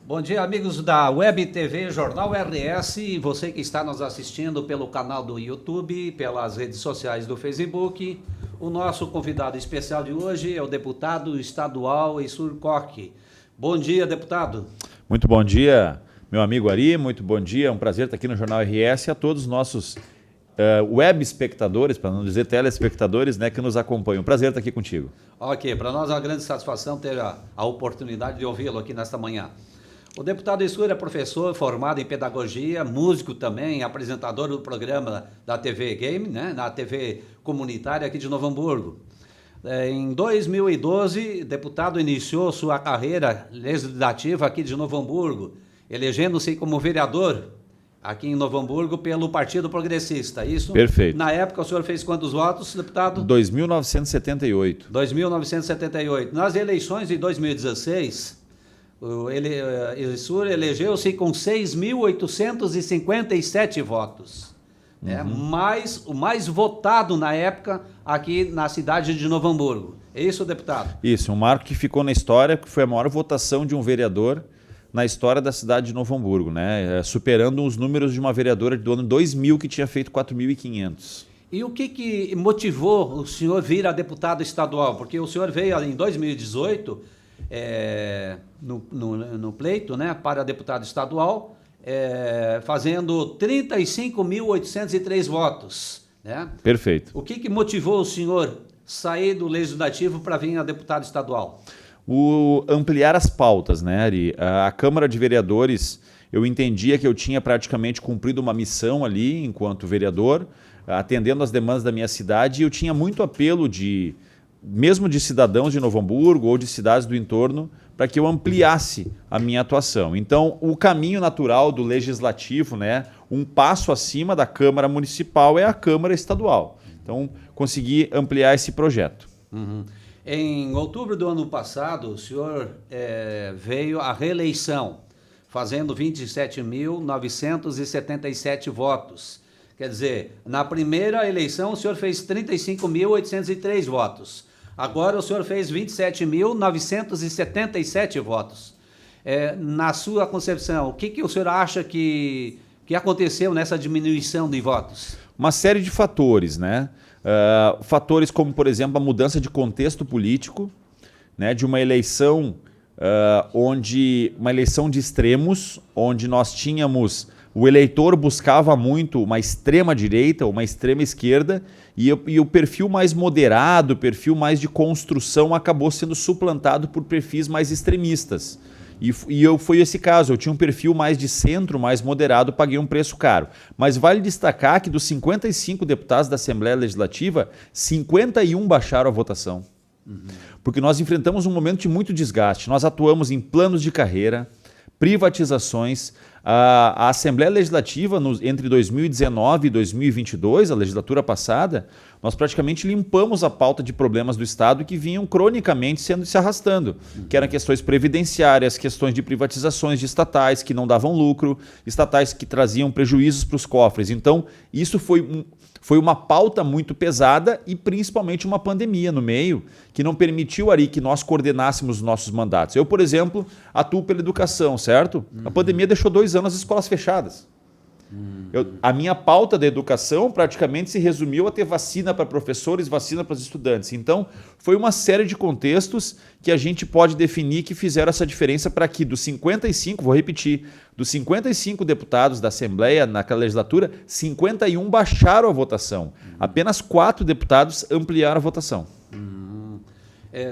Bom dia, amigos da Web TV Jornal RS, e você que está nos assistindo pelo canal do YouTube, pelas redes sociais do Facebook. O nosso convidado especial de hoje é o deputado estadual Eissur Koch. Bom dia, deputado. Muito bom dia, meu amigo Ari, muito bom dia, é um prazer estar aqui no Jornal RS e a todos os nossos web espectadores, para não dizer telespectadores, né, que nos acompanham. Prazer estar aqui contigo. Ok, para nós é uma grande satisfação ter a oportunidade de ouvi-lo aqui nesta manhã. O deputado Eissur é professor formado em pedagogia, músico também, apresentador do programa da TV Game, né, na TV comunitária aqui de Novo Hamburgo. Em 2012, o deputado iniciou sua carreira legislativa aqui de Novo Hamburgo, elegendo-se como vereador aqui em Novo Hamburgo pelo Partido Progressista. Isso? Perfeito. Na época, o senhor fez quantos votos, deputado? 2.978. 2.978. Nas eleições de 2016, o Eissur elegeu-se com 6.857 votos. Mais, o mais votado na época aqui na cidade de Novo Hamburgo. É isso, deputado? Isso, um marco que ficou na história, que foi a maior votação de um vereador na história da cidade de Novo Hamburgo, né? Superando os números de uma vereadora do ano 2000 que tinha feito 4.500. E o que motivou o senhor vir a deputado estadual? Porque o senhor veio em 2018 no pleito, né, para deputado estadual, fazendo 35.803 votos. Né? Perfeito. O que motivou o senhor sair do legislativo para vir a deputado estadual? Ampliar as pautas, né, Ari? A Câmara de Vereadores, eu entendia que eu tinha praticamente cumprido uma missão ali enquanto vereador, atendendo às demandas da minha cidade, e eu tinha muito apelo mesmo de cidadãos de Novo Hamburgo ou de cidades do entorno, para que eu ampliasse a minha atuação. Então, o caminho natural do legislativo, né, um passo acima da Câmara Municipal, é a Câmara Estadual. Então, consegui ampliar esse projeto. Uhum. Em outubro do ano passado, o senhor veio à reeleição, fazendo 27.977 votos. Quer dizer, na primeira eleição o senhor fez 35.803 votos. Agora o senhor fez 27.977 votos. Na sua concepção, o que o senhor acha que aconteceu nessa diminuição de votos? Uma série de fatores, né? Fatores como, por exemplo, a mudança de contexto político, né? De uma eleição uma eleição de extremos, onde nós tínhamos... O eleitor buscava muito uma extrema direita, uma extrema esquerda, e o perfil mais moderado, o perfil mais de construção acabou sendo suplantado por perfis mais extremistas. Foi esse caso, eu tinha um perfil mais de centro, mais moderado, paguei um preço caro. Mas vale destacar que dos 55 deputados da Assembleia Legislativa, 51 baixaram a votação. Porque nós enfrentamos um momento de muito desgaste. Nós atuamos em planos de carreira, privatizações. A Assembleia Legislativa, entre 2019 e 2022, a legislatura passada, nós praticamente limpamos a pauta de problemas do Estado que vinham cronicamente se arrastando, que eram questões previdenciárias, questões de privatizações de estatais que não davam lucro, estatais que traziam prejuízos para os cofres. Então, isso foi uma pauta muito pesada e principalmente uma pandemia no meio que não permitiu, Ari, que nós coordenássemos os nossos mandatos. Eu, por exemplo, atuo pela educação, certo? A pandemia deixou 2 anos as escolas fechadas. A minha pauta da educação praticamente se resumiu a ter vacina para professores, vacina para os estudantes. Então, foi uma série de contextos que a gente pode definir que fizeram essa diferença para que dos 55, vou repetir, dos 55 deputados da Assembleia naquela legislatura, 51 baixaram a votação. Apenas 4 deputados ampliaram a votação.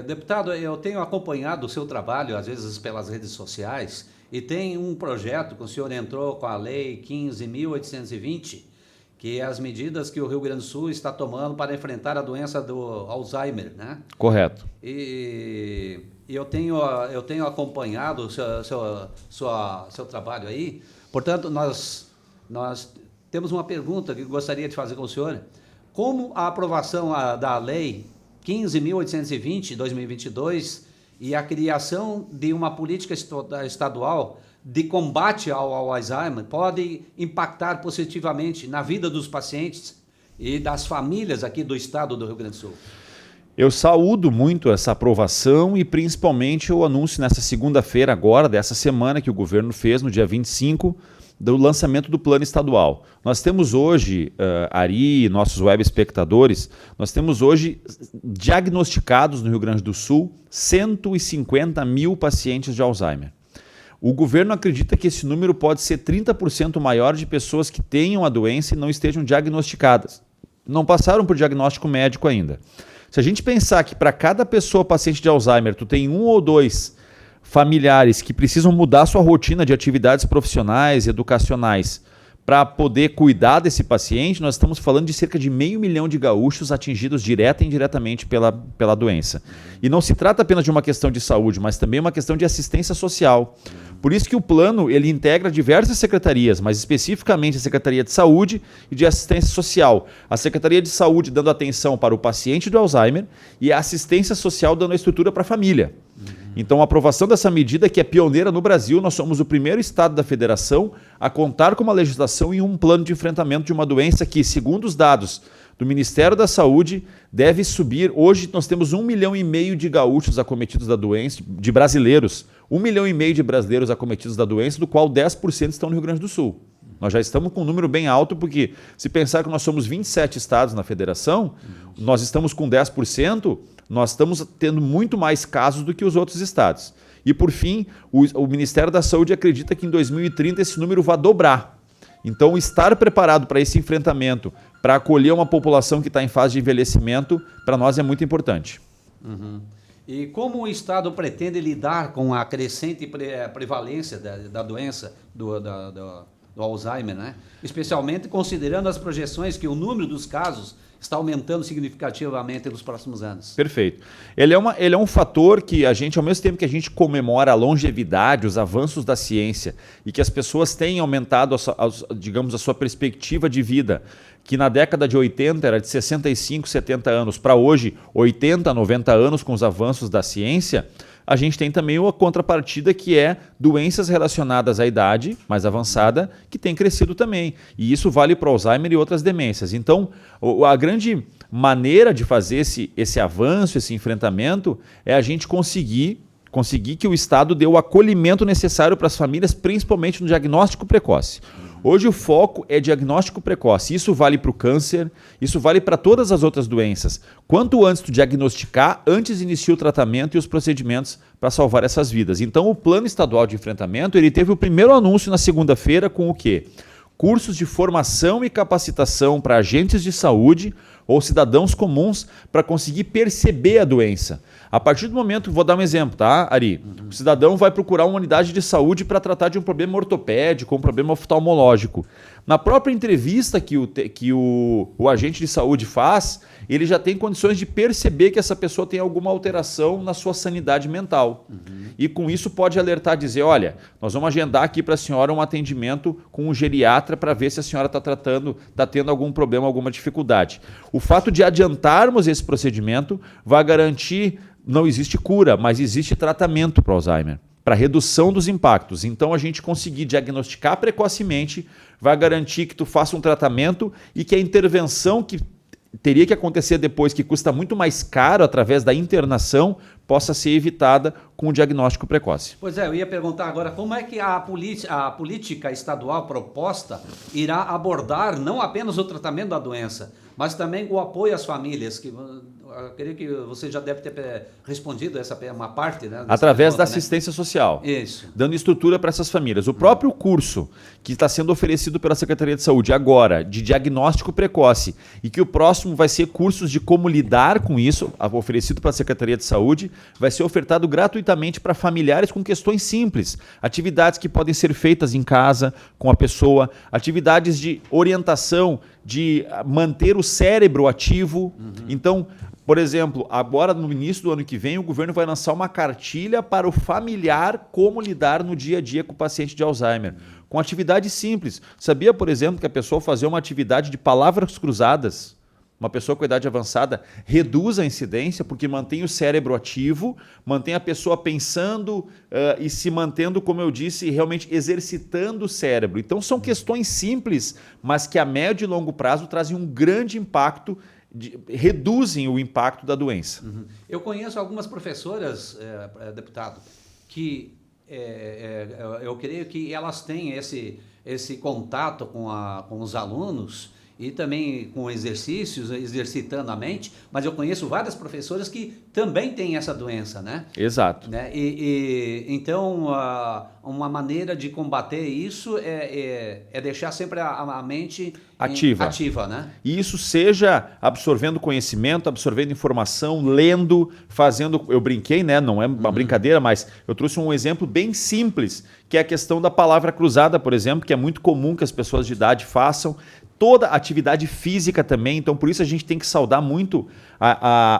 Deputado, eu tenho acompanhado o seu trabalho, às vezes pelas redes sociais, e tem um projeto que o senhor entrou com a Lei 15.820, que é as medidas que o Rio Grande do Sul está tomando para enfrentar a doença do Alzheimer, né? Correto. E eu tenho acompanhado o seu trabalho aí. Portanto, nós temos uma pergunta que gostaria de fazer com o senhor. Como a aprovação da Lei 15.820, 2022, e a criação de uma política estadual de combate ao Alzheimer pode impactar positivamente na vida dos pacientes e das famílias aqui do estado do Rio Grande do Sul? Eu saúdo muito essa aprovação e principalmente o anúncio nessa segunda-feira agora, dessa semana, que o governo fez no dia 25, do lançamento do plano estadual. Nós temos hoje, Ari, nossos web espectadores, nós temos hoje diagnosticados no Rio Grande do Sul 150 mil pacientes de Alzheimer. O governo acredita que esse número pode ser 30% maior de pessoas que tenham a doença e não estejam diagnosticadas. Não passaram por diagnóstico médico ainda. Se a gente pensar que para cada pessoa paciente de Alzheimer, tu tem 1 ou 2 familiares que precisam mudar sua rotina de atividades profissionais e educacionais para poder cuidar desse paciente, nós estamos falando de cerca de 500 mil de gaúchos atingidos direta e indiretamente pela doença. E não se trata apenas de uma questão de saúde, mas também uma questão de assistência social. Por isso que o plano ele integra diversas secretarias, mas especificamente a Secretaria de Saúde e de Assistência Social. A Secretaria de Saúde dando atenção para o paciente do Alzheimer e a assistência social dando a estrutura para a família. Então, a aprovação dessa medida, que é pioneira no Brasil, nós somos o primeiro estado da federação a contar com uma legislação e um plano de enfrentamento de uma doença que, segundo os dados do Ministério da Saúde, deve subir. Hoje nós temos 1,5 milhão de gaúchos acometidos da doença, de brasileiros. 1,5 milhão de brasileiros acometidos da doença, do qual 10% estão no Rio Grande do Sul. Nós já estamos com um número bem alto, porque se pensar que nós somos 27 estados na federação, nós estamos com 10%, nós estamos tendo muito mais casos do que os outros estados. E, por fim, o Ministério da Saúde acredita que em 2030 esse número vai dobrar. Então, estar preparado para esse enfrentamento, para acolher uma população que está em fase de envelhecimento, para nós é muito importante. Uhum. E como o Estado pretende lidar com a crescente prevalência da doença do Alzheimer, né? Especialmente considerando as projeções que o número dos casos está aumentando significativamente nos próximos anos. Perfeito. Ele é um fator que a gente, ao mesmo tempo que a gente comemora a longevidade, os avanços da ciência e que as pessoas têm aumentado, digamos, a sua perspectiva de vida, que na década de 80 era de 65, 70 anos, para hoje 80, 90 anos com os avanços da ciência, a gente tem também a contrapartida que é doenças relacionadas à idade mais avançada, que tem crescido também. E isso vale para o Alzheimer e outras demências. Então, a grande maneira de fazer esse avanço, esse enfrentamento, é a gente conseguir que o Estado dê o acolhimento necessário para as famílias, principalmente no diagnóstico precoce. Hoje o foco é diagnóstico precoce. Isso vale para o câncer, isso vale para todas as outras doenças. Quanto antes tu diagnosticar, antes inicia o tratamento e os procedimentos para salvar essas vidas. Então o Plano Estadual de Enfrentamento, ele teve o primeiro anúncio na segunda-feira com o quê? Cursos de formação e capacitação para agentes de saúde ou cidadãos comuns para conseguir perceber a doença. A partir do momento, vou dar um exemplo, tá, Ari? O cidadão vai procurar uma unidade de saúde para tratar de um problema ortopédico, um problema oftalmológico. Na própria entrevista que o agente de saúde faz, ele já tem condições de perceber que essa pessoa tem alguma alteração na sua sanidade mental. E com isso pode alertar, dizer, olha, nós vamos agendar aqui para a senhora um atendimento com um geriatra para ver se a senhora está tendo algum problema, alguma dificuldade. O fato de adiantarmos esse procedimento vai garantir, não existe cura, mas existe tratamento para o Alzheimer, para redução dos impactos. Então, a gente conseguir diagnosticar precocemente vai garantir que tu faça um tratamento e que a intervenção que teria que acontecer depois, que custa muito mais caro através da internação, possa ser evitada com o diagnóstico precoce. Pois é, eu ia perguntar agora, como é que a política estadual proposta irá abordar não apenas o tratamento da doença, mas também o apoio às famílias, que eu creio que você já deve ter respondido essa uma parte, né? Através da assistência social. Isso. Dando estrutura para essas famílias. O próprio curso que está sendo oferecido pela Secretaria de Saúde agora, de diagnóstico precoce, e que o próximo vai ser cursos de como lidar com isso, oferecido pela Secretaria de Saúde, vai ser ofertado gratuitamente para familiares com questões simples. Atividades que podem ser feitas em casa, com a pessoa, atividades de orientação, de manter o cérebro ativo. Então, por exemplo, agora no início do ano que vem, o governo vai lançar uma cartilha para o familiar como lidar no dia a dia com o paciente de Alzheimer. Com atividades simples. Sabia, por exemplo, que a pessoa fazer uma atividade de palavras cruzadas, uma pessoa com idade avançada, reduz a incidência porque mantém o cérebro ativo, mantém a pessoa pensando e se mantendo, como eu disse, realmente exercitando o cérebro. Então são questões simples, mas que a médio e longo prazo trazem um grande impacto reduzem o impacto da doença. Uhum. Eu conheço algumas professoras, deputado, que eu creio que elas têm esse contato com os alunos e também com exercícios, exercitando a mente, mas eu conheço várias professoras que também têm essa doença, né? Exato. Né? Então, uma maneira de combater isso é deixar sempre a mente ativa, né? E isso seja absorvendo conhecimento, absorvendo informação, lendo, fazendo... Eu brinquei, né? Não é uma brincadeira, mas eu trouxe um exemplo bem simples, que é a questão da palavra cruzada, por exemplo, que é muito comum que as pessoas de idade façam. Toda atividade física também, então por isso a gente tem que saudar muito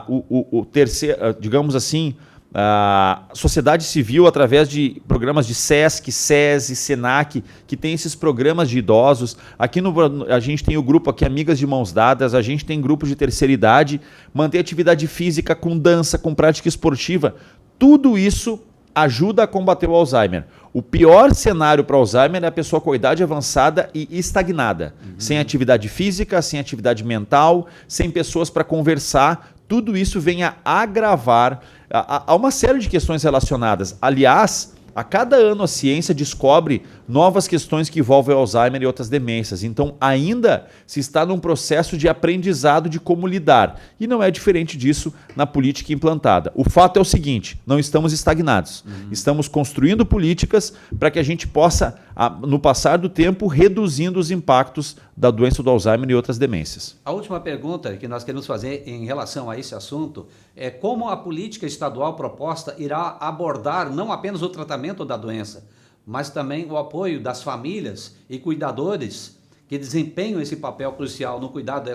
o terceiro, digamos assim, a sociedade civil através de programas de SESC, SESI, SENAC, que tem esses programas de idosos. Aqui a gente tem o grupo aqui Amigas de Mãos Dadas, a gente tem grupos de terceira idade, manter atividade física com dança, com prática esportiva, tudo isso ajuda a combater o Alzheimer. O pior cenário para o Alzheimer é a pessoa com idade avançada e estagnada, sem atividade física, sem atividade mental, sem pessoas para conversar. Tudo isso vem a agravar há uma série de questões relacionadas. Aliás, a cada ano a ciência descobre novas questões que envolvem o Alzheimer e outras demências. Então, ainda se está num processo de aprendizado de como lidar. E não é diferente disso na política implantada. O fato é o seguinte, não estamos estagnados. Estamos construindo políticas para que a gente possa, no passar do tempo, reduzindo os impactos da doença do Alzheimer e outras demências. A última pergunta que nós queremos fazer em relação a esse assunto é como a política estadual proposta irá abordar não apenas o tratamento da doença, mas também o apoio das famílias e cuidadores que desempenham esse papel crucial no cuidado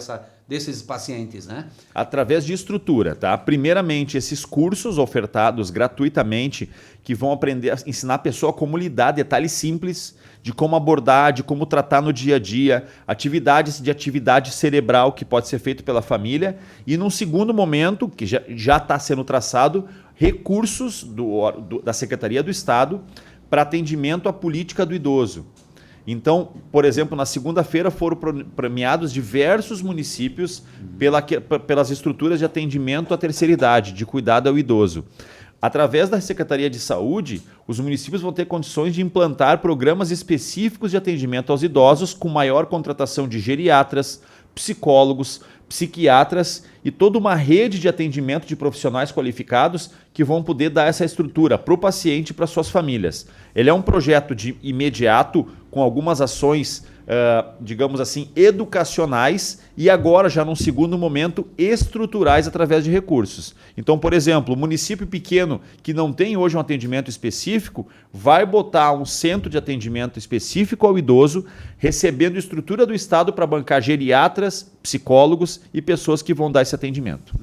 desses pacientes, né? Através de estrutura, tá? Primeiramente, esses cursos ofertados gratuitamente que vão ensinar a pessoa como lidar, detalhes simples de como abordar, de como tratar no dia a dia, atividades de atividade cerebral que pode ser feito pela família e num segundo momento, que já está sendo traçado, recursos da Secretaria do Estado para atendimento à política do idoso. Então, por exemplo, na segunda-feira foram premiados diversos municípios pelas estruturas de atendimento à terceira idade, de cuidado ao idoso. Através da Secretaria de Saúde, os municípios vão ter condições de implantar programas específicos de atendimento aos idosos com maior contratação de geriatras, psicólogos, psiquiatras e toda uma rede de atendimento de profissionais qualificados que vão poder dar essa estrutura para o paciente e para suas famílias. Ele é um projeto de imediato, com algumas ações, digamos assim, educacionais e agora, já num segundo momento, estruturais através de recursos. Então, por exemplo, o município pequeno que não tem hoje um atendimento específico, vai botar um centro de atendimento específico ao idoso, recebendo estrutura do Estado para bancar geriatras, psicólogos e pessoas que vão dar esse atendimento.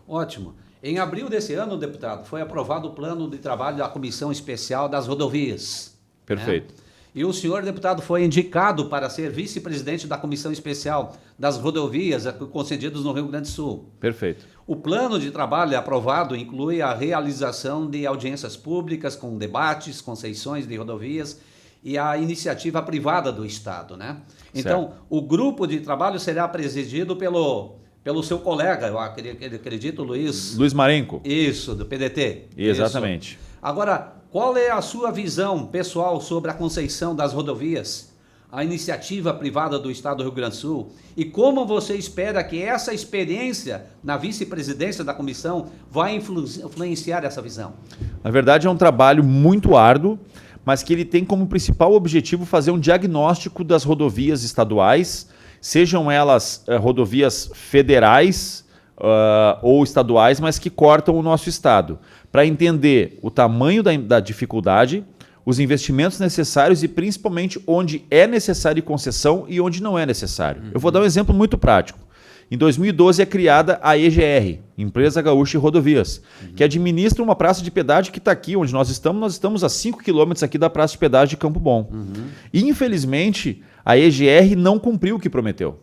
Ótimo. Em abril desse ano, deputado, foi aprovado o plano de trabalho da Comissão Especial das Rodovias. Perfeito. Né? E o senhor, deputado, foi indicado para ser vice-presidente da Comissão Especial das Rodovias concedidas no Rio Grande do Sul. Perfeito. O plano de trabalho aprovado inclui a realização de audiências públicas com debates, concessões de rodovias e a iniciativa privada do Estado, né? Então, certo. O grupo de trabalho será presidido pelo seu colega, eu acredito, Luiz Marenco. Isso, do PDT. Exatamente. Isso. Agora, qual é a sua visão pessoal sobre a concessão das rodovias, a iniciativa privada do Estado do Rio Grande do Sul, e como você espera que essa experiência na vice-presidência da comissão vai influenciar essa visão? Na verdade, é um trabalho muito árduo, mas que ele tem como principal objetivo fazer um diagnóstico das rodovias estaduais, sejam elas rodovias federais ou estaduais, mas que cortam o nosso estado, para entender o tamanho da dificuldade, os investimentos necessários e principalmente onde é necessário concessão e onde não é necessário. Eu vou dar um exemplo muito prático. Em 2012 é criada a EGR, Empresa Gaúcha de Rodovias, que administra uma praça de pedágio que está aqui onde nós estamos a 5 quilômetros aqui da praça de pedágio de Campo Bom. E, infelizmente, a EGR não cumpriu o que prometeu.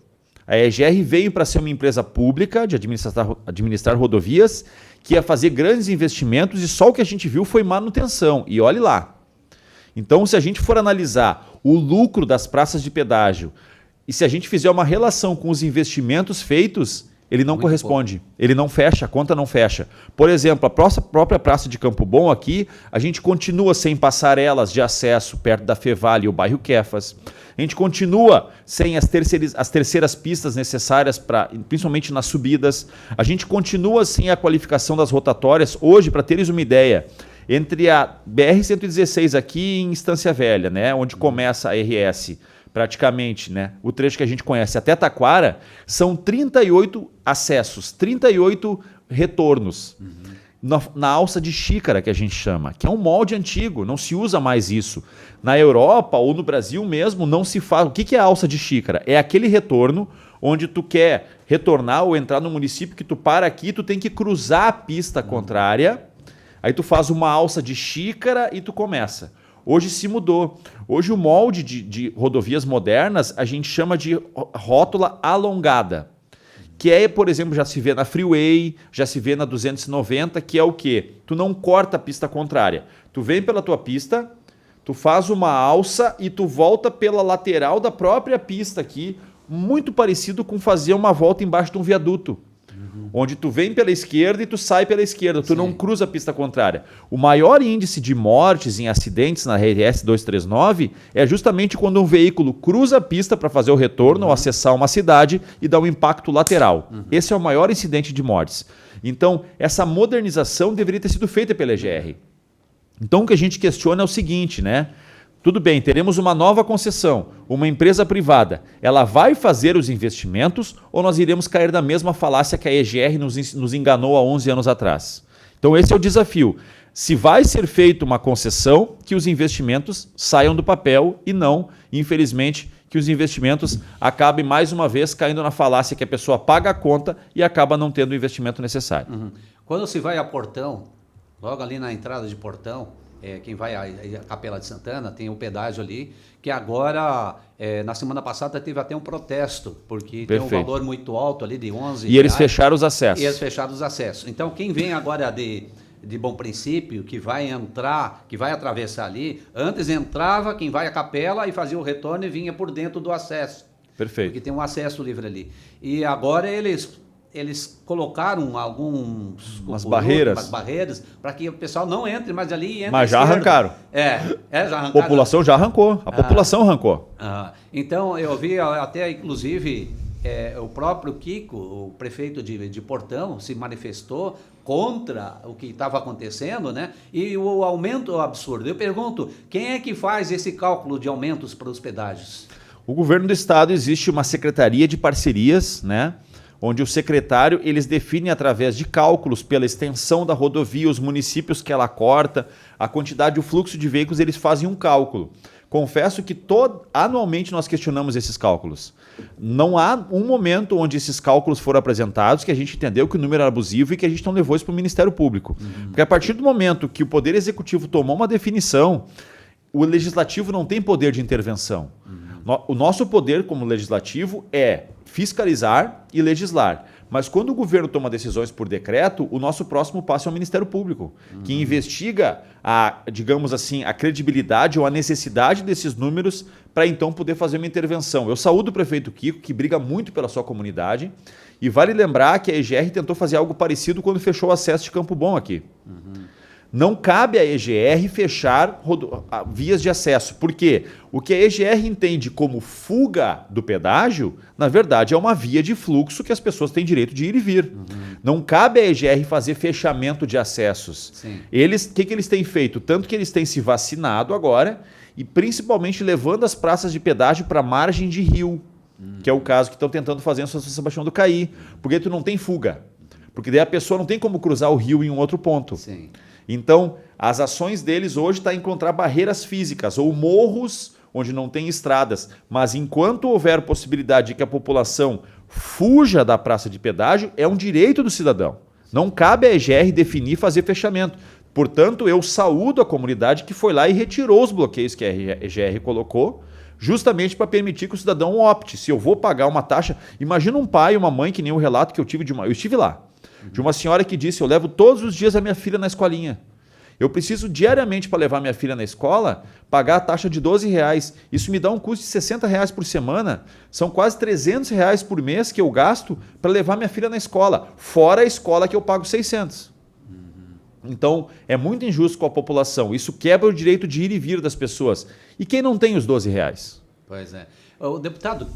A EGR veio para ser uma empresa pública de administrar rodovias, que ia fazer grandes investimentos e só o que a gente viu foi manutenção. E olhe lá. Então, se a gente for analisar o lucro das praças de pedágio e se a gente fizer uma relação com os investimentos feitos, ele não Muito corresponde, ele não fecha, a conta não fecha. Por exemplo, a própria Praça de Campo Bom aqui, a gente continua sem passarelas de acesso perto da Fevale e o bairro Quefas. A gente continua sem as terceiras pistas necessárias, principalmente nas subidas. A gente continua sem a qualificação das rotatórias. Hoje, para teres uma ideia, entre a BR-116 aqui em Estância Velha, né, onde começa a RS, praticamente, né, o trecho que a gente conhece até Taquara, são 38 acessos, 38 retornos. Na alça de xícara, que a gente chama, que é um molde antigo, não se usa mais isso. Na Europa ou no Brasil mesmo, não se faz. O que é a alça de xícara? É aquele retorno onde tu quer retornar ou entrar no município que tu para aqui, tu tem que cruzar a pista contrária, aí tu faz uma alça de xícara e tu começa. Hoje se mudou. Hoje o molde de rodovias modernas a gente chama de rótula alongada. Que é, por exemplo, já se vê na Freeway, já se vê na 290, que é o quê? Tu não corta a pista contrária. Tu vem pela tua pista, tu faz uma alça e tu volta pela lateral da própria pista aqui, muito parecido com fazer uma volta embaixo de um viaduto. Onde tu vem pela esquerda e tu sai pela esquerda, tu não cruza a pista contrária. O maior índice de mortes em acidentes na RS 239 é justamente quando um veículo cruza a pista para fazer o retorno ou acessar uma cidade e dar um impacto lateral. Esse é o maior incidente de mortes. Então, essa modernização deveria ter sido feita pela EGR. Então, o que a gente questiona é o seguinte, né? Tudo bem, teremos uma nova concessão, uma empresa privada. Ela vai fazer os investimentos ou nós iremos cair na mesma falácia que a EGR nos enganou há 11 anos atrás? Então esse é o desafio. Se vai ser feita uma concessão, que os investimentos saiam do papel e não, infelizmente, que os investimentos acabem mais uma vez caindo na falácia que a pessoa paga a conta e acaba não tendo o investimento necessário. Quando se vai a Portão, logo ali na entrada de Portão, quem vai à Capela de Santana, tem o pedágio ali, que agora, na semana passada, teve até um protesto, porque tem um valor muito alto ali de 11 E eles fecharam os acessos. E eles fecharam os acessos. Então, quem vem agora de Bom Princípio, que vai entrar, que vai atravessar ali, antes entrava quem vai à capela e fazia o retorno e vinha por dentro do acesso. Perfeito. Porque tem um acesso livre ali. E agora eles colocaram umas barreiras para que o pessoal não entre mais ali e entre. Mas já arrancaram. Já arrancaram. A população já arrancou. A população arrancou. Então, eu vi até, inclusive, o próprio Kiko, o prefeito de Portão, se manifestou contra o que estava acontecendo, né? E o aumento absurdo. Eu pergunto, quem é que faz esse cálculo de aumentos para os pedágios? O governo do estado, existe uma secretaria de parcerias, né? Onde o secretário, eles definem através de cálculos pela extensão da rodovia, os municípios que ela corta, a quantidade, o fluxo de veículos, eles fazem um cálculo. Confesso que anualmente nós questionamos esses cálculos. Não há um momento onde esses cálculos foram apresentados que a gente entendeu que o número era abusivo e que a gente não levou isso para o Ministério Público. Porque a partir do momento que o Poder Executivo tomou uma definição, o Legislativo não tem poder de intervenção. O nosso poder como Legislativo é fiscalizar e legislar. Mas quando o governo toma decisões por decreto, o nosso próximo passo é o Ministério Público, que investiga digamos assim, a credibilidade ou a necessidade desses números para então poder fazer uma intervenção. Eu saúdo o prefeito Kiko, que briga muito pela sua comunidade, e vale lembrar que a EGR tentou fazer algo parecido quando fechou o acesso de Campo Bom aqui. Não cabe à EGR fechar vias de acesso, porque o que a EGR entende como fuga do pedágio, na verdade é uma via de fluxo que as pessoas têm direito de ir e vir. Não cabe à EGR fazer fechamento de acessos. O que eles têm feito? Tanto que eles têm se vacinado agora e principalmente levando as praças de pedágio para a margem de rio, que é o caso que estão tentando fazer em São Sebastião do Caí, porque tu não tem fuga. Porque daí a pessoa não tem como cruzar o rio em um outro ponto. Então, as ações deles hoje estão encontrar barreiras físicas ou morros onde não tem estradas. Mas enquanto houver possibilidade de que a população fuja da praça de pedágio, é um direito do cidadão. Não cabe à EGR definir e fazer fechamento. Portanto, eu saúdo a comunidade que foi lá e retirou os bloqueios que a EGR colocou, justamente para permitir que o cidadão opte. Se eu vou pagar uma taxa... Imagina um pai e uma mãe, que nem o relato que eu tive eu estive lá. De uma senhora que disse, eu levo todos os dias a minha filha na escolinha. Eu preciso diariamente para levar minha filha na escola, pagar a taxa de R$ 12. Isso me dá um custo de R$ 60 por semana. São quase R$ 300 por mês que eu gasto para levar minha filha na escola. Fora a escola que eu pago 600. Então, é muito injusto com a população. Isso quebra o direito de ir e vir das pessoas. E quem não tem os R$ 12? Pois é. O deputado,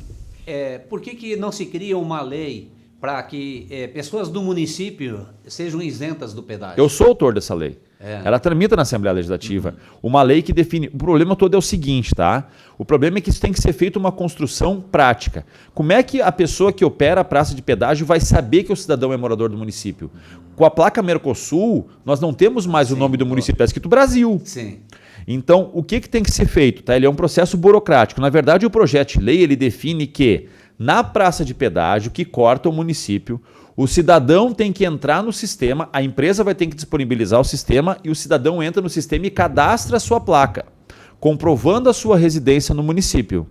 por que não se cria uma lei para que pessoas do município sejam isentas do pedágio? Eu sou autor dessa lei. Ela tramita na Assembleia Legislativa. Uma lei que define... O problema todo é o seguinte, tá? O problema é que isso tem que ser feito uma construção prática. Como é que a pessoa que opera a praça de pedágio vai saber que o cidadão é morador do município? Com a placa Mercosul, nós não temos mais o nome do município, está escrito Brasil. Sim. Então, o que tem que ser feito? Tá? Ele é um processo burocrático. Na verdade, o projeto de lei ele define que na praça de pedágio que corta o município, o cidadão tem que entrar no sistema, a empresa vai ter que disponibilizar o sistema e o cidadão entra no sistema e cadastra a sua placa, comprovando a sua residência no município.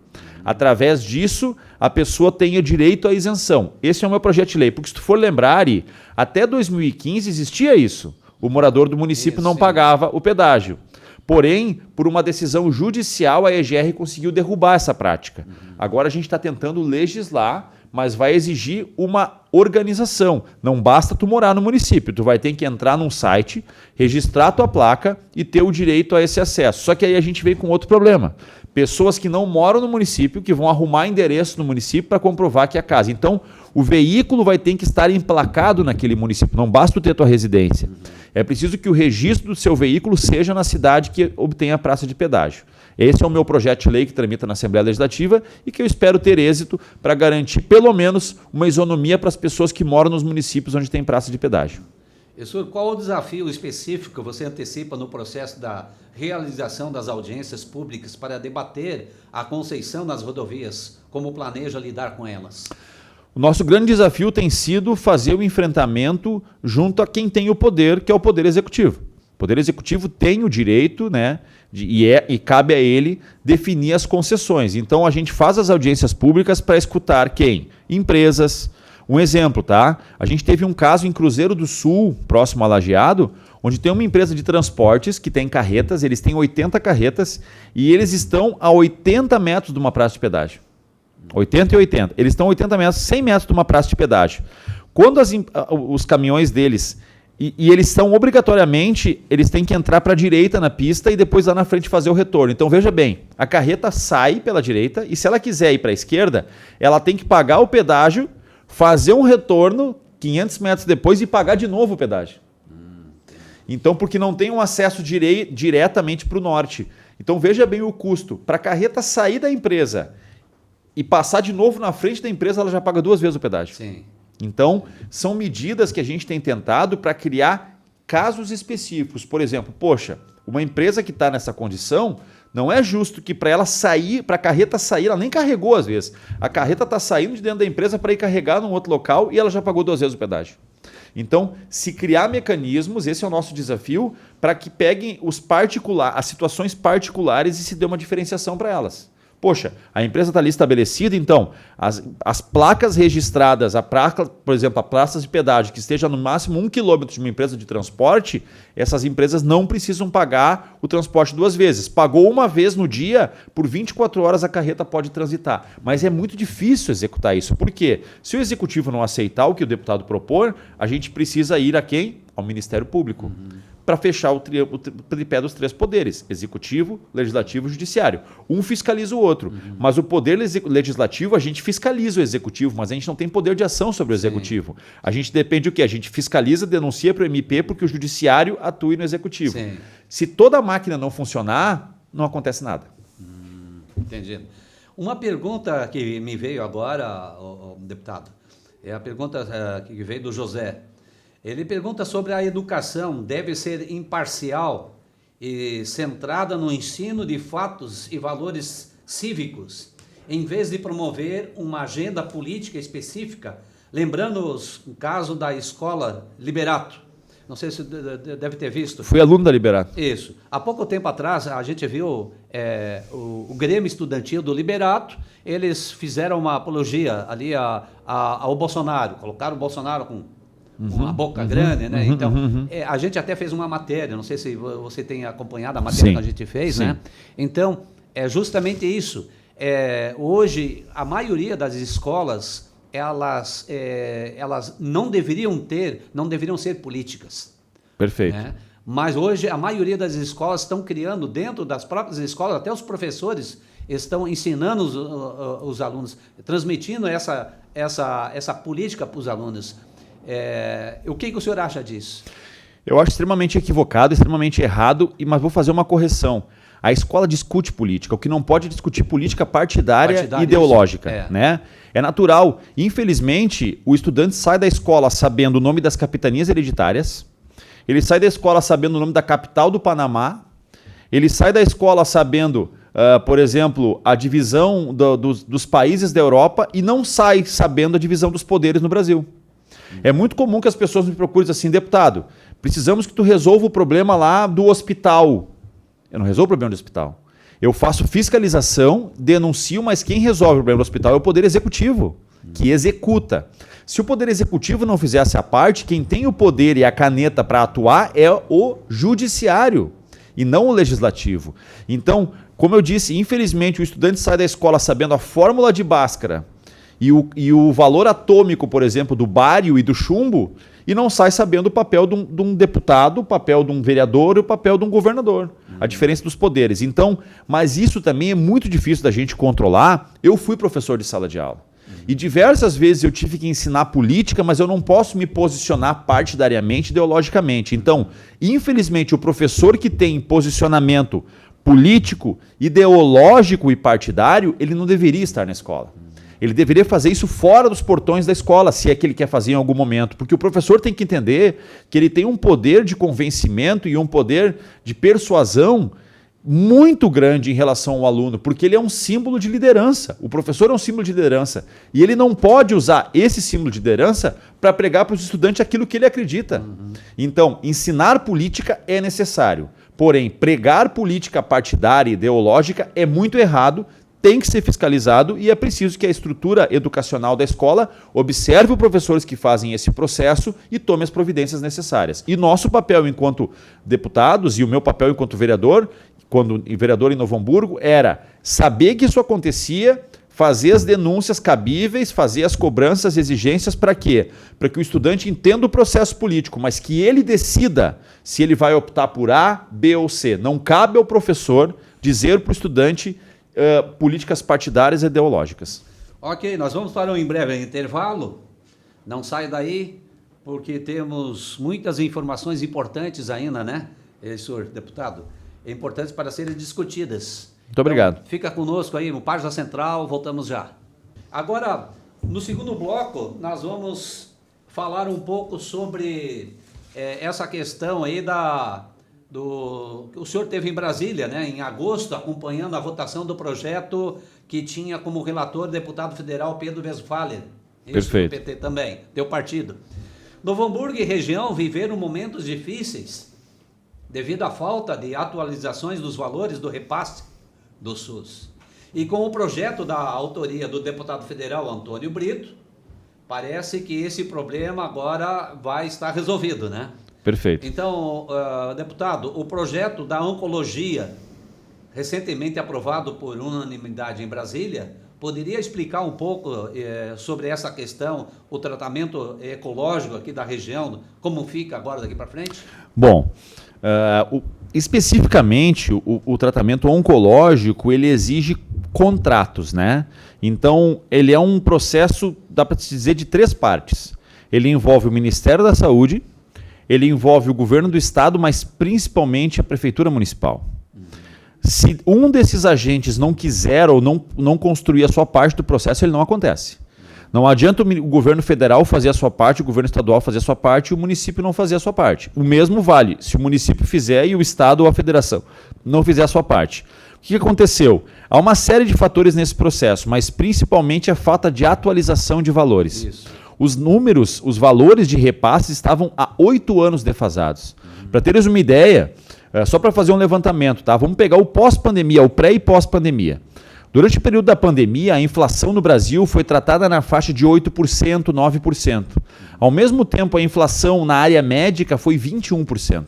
Através disso, a pessoa tem o direito à isenção. Esse é o meu projeto de lei, porque se tu for lembrar, Ari, até 2015 existia isso. O morador do município não pagava o pedágio. Porém, por uma decisão judicial, a EGR conseguiu derrubar essa prática. Agora a gente está tentando legislar, mas vai exigir uma organização. Não basta tu morar no município, tu vai ter que entrar num site, registrar a tua placa e ter o direito a esse acesso. Só que aí a gente vem com outro problema. Pessoas que não moram no município, que vão arrumar endereço no município para comprovar que é a casa. Então, o veículo vai ter que estar emplacado naquele município. Não basta tu ter tua residência. É preciso que o registro do seu veículo seja na cidade que obtenha a praça de pedágio. Esse é o meu projeto de lei que tramita na Assembleia Legislativa e que eu espero ter êxito para garantir, pelo menos, uma isonomia para as pessoas que moram nos municípios onde tem praça de pedágio. Professor, qual o desafio específico que você antecipa no processo da realização das audiências públicas para debater a concessão nas rodovias? Como planeja lidar com elas? O nosso grande desafio tem sido fazer o enfrentamento junto a quem tem o poder, que é o Poder Executivo. O Poder Executivo tem o direito, né, e cabe a ele definir as concessões. Então, a gente faz as audiências públicas para escutar quem? Empresas. Um exemplo, tá? A gente teve um caso em Cruzeiro do Sul, próximo a Lajeado, onde tem uma empresa de transportes que tem carretas, eles têm 80 carretas e eles estão a 80 metros de uma praça de pedágio. 80 e 80. Eles estão a 80 metros, 100 metros de uma praça de pedágio. Quando os caminhões deles, e eles são obrigatoriamente, eles têm que entrar para a direita na pista e depois lá na frente fazer o retorno. Então veja bem, a carreta sai pela direita e se ela quiser ir para a esquerda, ela tem que pagar o pedágio, fazer um retorno 500 metros depois e pagar de novo o pedágio. Então, porque não tem um acesso diretamente para o norte. Então, veja bem o custo. Para a carreta sair da empresa e passar de novo na frente da empresa, ela já paga 2 vezes o pedágio. Sim. Então, são medidas que a gente tem tentado para criar casos específicos. Por exemplo, poxa, uma empresa que está nessa condição, não é justo que para ela sair, para a carreta sair, ela nem carregou às vezes. A carreta está saindo de dentro da empresa para ir carregar num outro local e ela já pagou 2 vezes o pedágio. Então, se criar mecanismos, esse é o nosso desafio, para que peguem as situações particulares e se dê uma diferenciação para elas. Poxa, a empresa está ali estabelecida, então, as placas registradas, por exemplo, a praça de pedágio, que esteja no máximo 1 quilômetro de uma empresa de transporte, essas empresas não precisam pagar o transporte 2 vezes. Pagou uma vez no dia, por 24 horas a carreta pode transitar. Mas é muito difícil executar isso. Por quê? Se o executivo não aceitar o que o deputado propor, a gente precisa ir a quem? Ao Ministério Público. Para fechar o tripé dos 3 poderes, executivo, legislativo e judiciário. Um fiscaliza o outro, mas o poder legislativo, a gente fiscaliza o executivo, mas a gente não tem poder de ação sobre o executivo. Sim. A gente depende do quê? A gente fiscaliza, denuncia para o MP porque o judiciário atua no executivo. Sim. Se toda a máquina não funcionar, não acontece nada. Entendi. Uma pergunta que me veio agora, deputado, é a pergunta que veio do José. Ele pergunta sobre a educação deve ser imparcial e centrada no ensino de fatos e valores cívicos, em vez de promover uma agenda política específica, lembrando o caso da escola Liberato. Não sei se deve ter visto. Fui aluno da Liberato. Isso. Há pouco tempo atrás, a gente viu o Grêmio Estudantil do Liberato, eles fizeram uma apologia ali ao Bolsonaro, colocaram o Bolsonaro com uma boca grande, né? Então, a gente até fez uma matéria, não sei se você tem acompanhado a matéria que a gente fez, né? Então, é justamente isso. Hoje, a maioria das escolas, elas não deveriam ser políticas. Perfeito. Né? Mas hoje, a maioria das escolas estão criando, dentro das próprias escolas, até os professores estão ensinando os alunos, transmitindo essa política para os alunos. O que o senhor acha disso? Eu acho extremamente equivocado, extremamente errado, mas vou fazer uma correção. A escola discute política. O que não pode é discutir política partidária e ideológica. Né? É natural. Infelizmente, o estudante sai da escola sabendo o nome das capitanias hereditárias, ele sai da escola sabendo o nome da capital do Panamá, ele sai da escola sabendo, por exemplo, a divisão dos países da Europa e não sai sabendo a divisão dos poderes no Brasil. É muito comum que as pessoas me procurem assim, deputado, precisamos que tu resolva o problema lá do hospital. Eu não resolvo o problema do hospital. Eu faço fiscalização, denuncio, mas quem resolve o problema do hospital é o Poder Executivo, que executa. Se o Poder Executivo não fizesse a parte, quem tem o poder e a caneta para atuar é o Judiciário e não o Legislativo. Então, como eu disse, infelizmente o estudante sai da escola sabendo a fórmula de Bhaskara e o valor atômico, por exemplo, do bário e do chumbo, e não sai sabendo o papel de um deputado, o papel de um vereador e o papel de um governador. A diferença dos poderes. Então, mas isso também é muito difícil da gente controlar. Eu fui professor de sala de aula. E diversas vezes eu tive que ensinar política, mas eu não posso me posicionar partidariamente, ideologicamente. Então, infelizmente, o professor que tem posicionamento político, ideológico e partidário, ele não deveria estar na escola. Ele deveria fazer isso fora dos portões da escola, se é que ele quer fazer em algum momento. Porque o professor tem que entender que ele tem um poder de convencimento e um poder de persuasão muito grande em relação ao aluno, porque ele é um símbolo de liderança. O professor é um símbolo de liderança. E ele não pode usar esse símbolo de liderança para pregar para os estudantes aquilo que ele acredita. Então, ensinar política é necessário. Porém, pregar política partidária e ideológica é muito errado, tem que ser fiscalizado e é preciso que a estrutura educacional da escola observe os professores que fazem esse processo e tome as providências necessárias. E nosso papel enquanto deputados e o meu papel enquanto vereador, quando vereador em Novo Hamburgo, era saber que isso acontecia, fazer as denúncias cabíveis, fazer as cobranças, exigências, para quê? Para que o estudante entenda o processo político, mas que ele decida se ele vai optar por A, B ou C. Não cabe ao professor dizer para o estudante políticas partidárias e ideológicas. Ok, nós vamos para um em breve intervalo. Não sai daí, porque temos muitas informações importantes ainda, né, senhor deputado? Importantes para serem discutidas. Muito obrigado. Então, fica conosco aí no Página Central, voltamos já. Agora, no segundo bloco, nós vamos falar um pouco sobre essa questão aí o senhor esteve em Brasília, né, em agosto, acompanhando a votação do projeto que tinha como relator o deputado federal Pedro Westphalen. Perfeito. Do PT também, teu partido. Novo Hamburgo e região viveram momentos difíceis devido à falta de atualizações dos valores do repasse do SUS. E com o projeto da autoria do deputado federal Antônio Brito, parece que esse problema agora vai estar resolvido, né? Perfeito. Então, deputado, o projeto da oncologia, recentemente aprovado por unanimidade em Brasília, poderia explicar um pouco sobre essa questão, o tratamento ecológico aqui da região, como fica agora daqui para frente? Bom, especificamente o tratamento oncológico, ele exige contratos, né? Então, ele é um processo, dá para se dizer, de 3 partes. Ele envolve o Ministério da Saúde, ele envolve o governo do estado, mas principalmente a prefeitura municipal. Se um desses agentes não quiser ou não construir a sua parte do processo, ele não acontece. Não adianta o governo federal fazer a sua parte, o governo estadual fazer a sua parte e o município não fazer a sua parte. O mesmo vale se o município fizer e o estado ou a federação não fizer a sua parte. O que aconteceu? Há uma série de fatores nesse processo, mas principalmente a falta de atualização de valores. Isso. Os números, os valores de repasse estavam há 8 anos defasados. Para teres uma ideia, só para fazer um levantamento, tá? Vamos pegar o pós-pandemia, o pré e pós-pandemia. Durante o período da pandemia, a inflação no Brasil foi tratada na faixa de 8%, 9%. Ao mesmo tempo, a inflação na área médica foi 21%.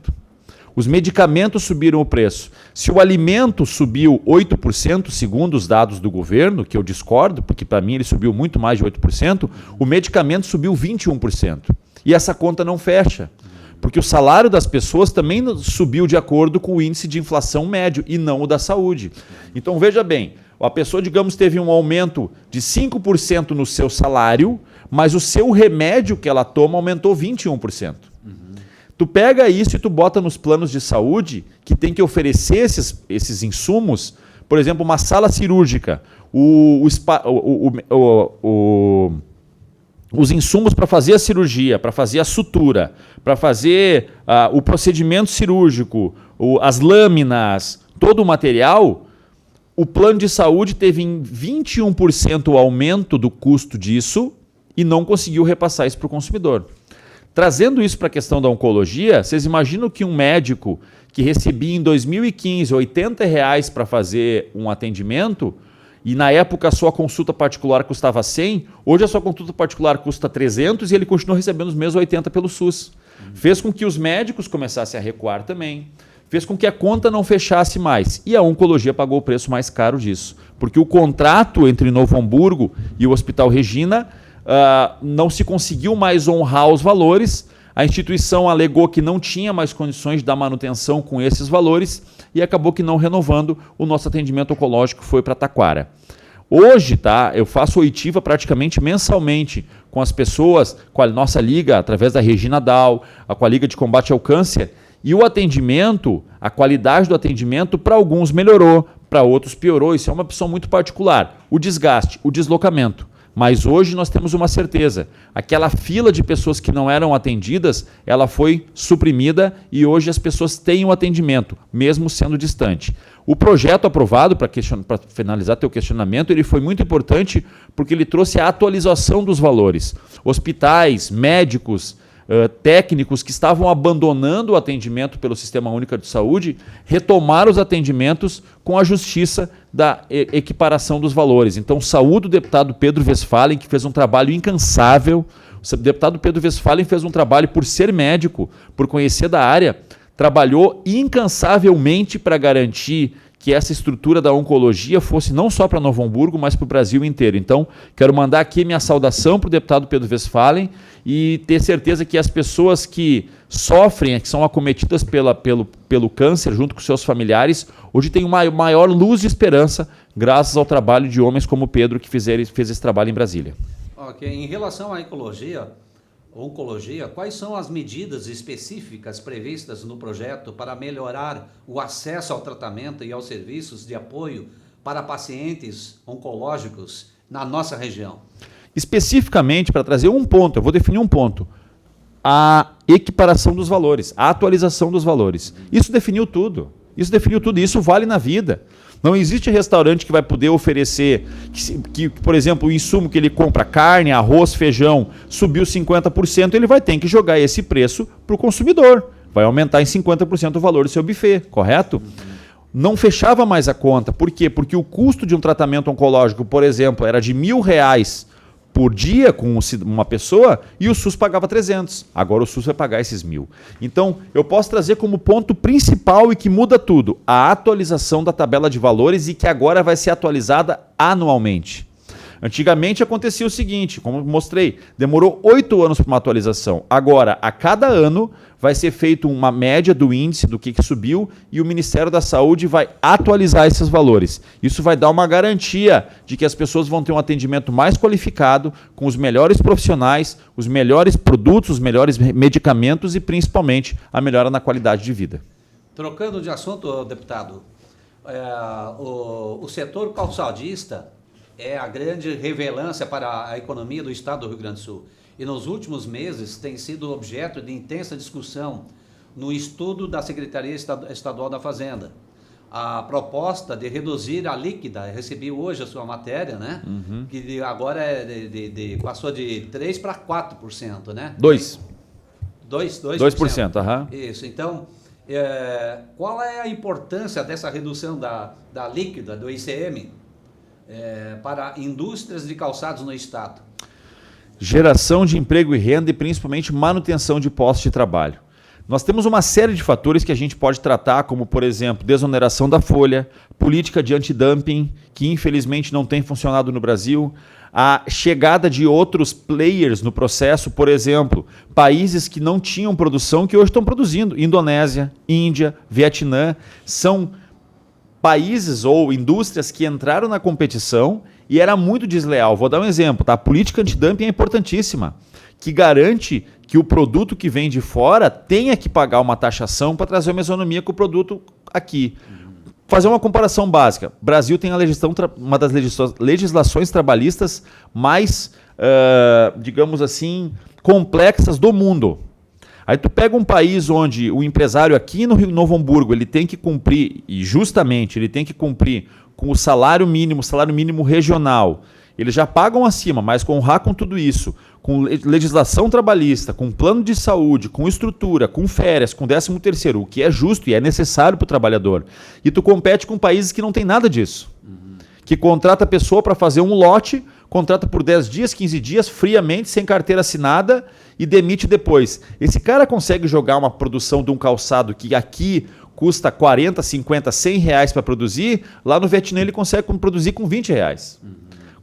Os medicamentos subiram o preço. Se o alimento subiu 8%, segundo os dados do governo, que eu discordo, porque para mim ele subiu muito mais de 8%, o medicamento subiu 21%. E essa conta não fecha, porque o salário das pessoas também subiu de acordo com o índice de inflação médio e não o da saúde. Então veja bem, a pessoa, digamos, teve um aumento de 5% no seu salário, mas o seu remédio que ela toma aumentou 21%. Tu pega isso e tu bota nos planos de saúde que tem que oferecer esses insumos, por exemplo, uma sala cirúrgica, os insumos para fazer a cirurgia, para fazer a sutura, para fazer o procedimento cirúrgico, as lâminas, todo o material, o plano de saúde teve em 21% o aumento do custo disso e não conseguiu repassar isso para o consumidor. Trazendo isso para a questão da oncologia, vocês imaginam que um médico que recebia em 2015 R$80 para fazer um atendimento, e na época a sua consulta particular custava 100, hoje a sua consulta particular custa 300 e ele continua recebendo os mesmos 80 pelo SUS. Fez com que os médicos começassem a recuar também. Fez com que a conta não fechasse mais. E a oncologia pagou o preço mais caro disso. Porque o contrato entre Novo Hamburgo e o Hospital Regina não se conseguiu mais honrar os valores. A instituição alegou que não tinha mais condições de dar manutenção com esses valores e acabou que não renovando. O nosso atendimento oncológico foi para Taquara. Hoje, eu faço oitiva praticamente mensalmente com as pessoas, com a nossa liga, através da Regina Dal, com a Liga de Combate ao Câncer, e o atendimento, a qualidade do atendimento, para alguns melhorou, para outros piorou. Isso é uma opção muito particular. O desgaste, o deslocamento. Mas hoje nós temos uma certeza, aquela fila de pessoas que não eram atendidas, ela foi suprimida e hoje as pessoas têm o atendimento, mesmo sendo distante. O projeto aprovado, para finalizar teu questionamento, ele foi muito importante porque ele trouxe a atualização dos valores. Hospitais, médicos, técnicos que estavam abandonando o atendimento pelo Sistema Único de Saúde, retomaram os atendimentos com a justiça da equiparação dos valores. Então, saúdo o deputado Pedro Westphalen, que fez um trabalho incansável. O deputado Pedro Westphalen fez um trabalho por ser médico, por conhecer da área, trabalhou incansavelmente para garantir que essa estrutura da oncologia fosse não só para Novo Hamburgo, mas para o Brasil inteiro. Então, quero mandar aqui minha saudação para o deputado Pedro Westphalen e ter certeza que as pessoas que sofrem, que são acometidas pelo câncer, junto com seus familiares, hoje têm uma maior luz e esperança, graças ao trabalho de homens como o Pedro, que fez esse trabalho em Brasília. Ok. Em relação à oncologia, quais são as medidas específicas previstas no projeto para melhorar o acesso ao tratamento e aos serviços de apoio para pacientes oncológicos na nossa região? Especificamente, para trazer um ponto, eu vou definir um ponto, a equiparação dos valores, a atualização dos valores. Isso definiu tudo, e isso vale na vida. Não existe restaurante que vai poder oferecer, que, por exemplo, o insumo que ele compra, carne, arroz, feijão, subiu 50%, ele vai ter que jogar esse preço para o consumidor. Vai aumentar em 50% o valor do seu buffet, correto? Não fechava mais a conta. Por quê? Porque o custo de um tratamento oncológico, por exemplo, era de R$1.000 por dia com uma pessoa e o SUS pagava 300. Agora o SUS vai pagar esses 1.000. Então, eu posso trazer como ponto principal e que muda tudo, a atualização da tabela de valores e que agora vai ser atualizada anualmente. Antigamente acontecia o seguinte, como eu mostrei, demorou 8 anos para uma atualização. Agora, a cada ano, vai ser feita uma média do índice do que subiu e o Ministério da Saúde vai atualizar esses valores. Isso vai dar uma garantia de que as pessoas vão ter um atendimento mais qualificado, com os melhores profissionais, os melhores produtos, os melhores medicamentos e, principalmente, a melhora na qualidade de vida. Trocando de assunto, deputado, o setor calçadista é a grande revelância para a economia do estado do Rio Grande do Sul. E nos últimos meses tem sido objeto de intensa discussão no estudo da Secretaria Estadual da Fazenda. A proposta de reduzir a líquida, recebi hoje a sua matéria, né? Uhum. Que agora passou de 3% para 4%, né? 2%. 2%. Aham. Isso, então, qual é a importância dessa redução da líquida, do ICM, para indústrias de calçados no Estado? Geração de emprego e renda e principalmente manutenção de postos de trabalho. Nós temos uma série de fatores que a gente pode tratar, como, por exemplo, desoneração da folha, política de antidumping, que infelizmente não tem funcionado no Brasil, a chegada de outros players no processo, por exemplo, países que não tinham produção que hoje estão produzindo. Indonésia, Índia, Vietnã, são países ou indústrias que entraram na competição e era muito desleal. Vou dar um exemplo, tá? A política antidumping é importantíssima, que garante que o produto que vem de fora tenha que pagar uma taxação para trazer uma isonomia com o produto aqui. Fazer uma comparação básica. O Brasil tem uma das legislações trabalhistas mais, digamos assim, complexas do mundo. Aí tu pega um país onde o empresário aqui no Novo Hamburgo, ele tem que cumprir, e justamente ele tem que cumprir com o salário mínimo regional. Eles já pagam acima, mas com honrar com tudo isso, com legislação trabalhista, com plano de saúde, com estrutura, com férias, com 13º, o que é justo e é necessário para o trabalhador. E tu compete com países que não tem nada disso. Que contrata a pessoa para fazer um lote, contrata por 10 dias, 15 dias, friamente, sem carteira assinada e demite depois. Esse cara consegue jogar uma produção de um calçado que aqui custa 40, 50, 100 reais para produzir, lá no Vietnã ele consegue produzir com 20 reais.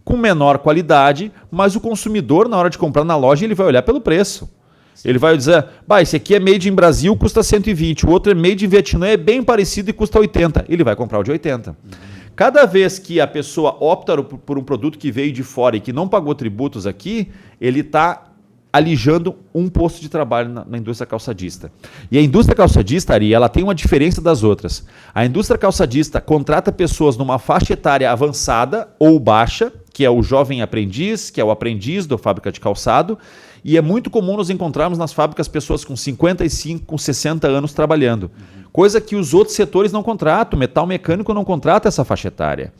Com menor qualidade, mas o consumidor, na hora de comprar na loja, ele vai olhar pelo preço. Ele vai dizer, esse aqui é made in Brasil, custa 120, o outro é made in Vietnã, é bem parecido e custa 80. Ele vai comprar o de 80. Cada vez que a pessoa opta por um produto que veio de fora e que não pagou tributos aqui, ele está alijando um posto de trabalho na indústria calçadista. E a indústria calçadista, Ari, ela tem uma diferença das outras. A indústria calçadista contrata pessoas numa faixa etária avançada ou baixa, que é o jovem aprendiz, que é o aprendiz da fábrica de calçado, e é muito comum nós encontrarmos nas fábricas pessoas com 55, com 60 anos trabalhando. Coisa que os outros setores não contratam, o metal mecânico não contrata essa faixa etária.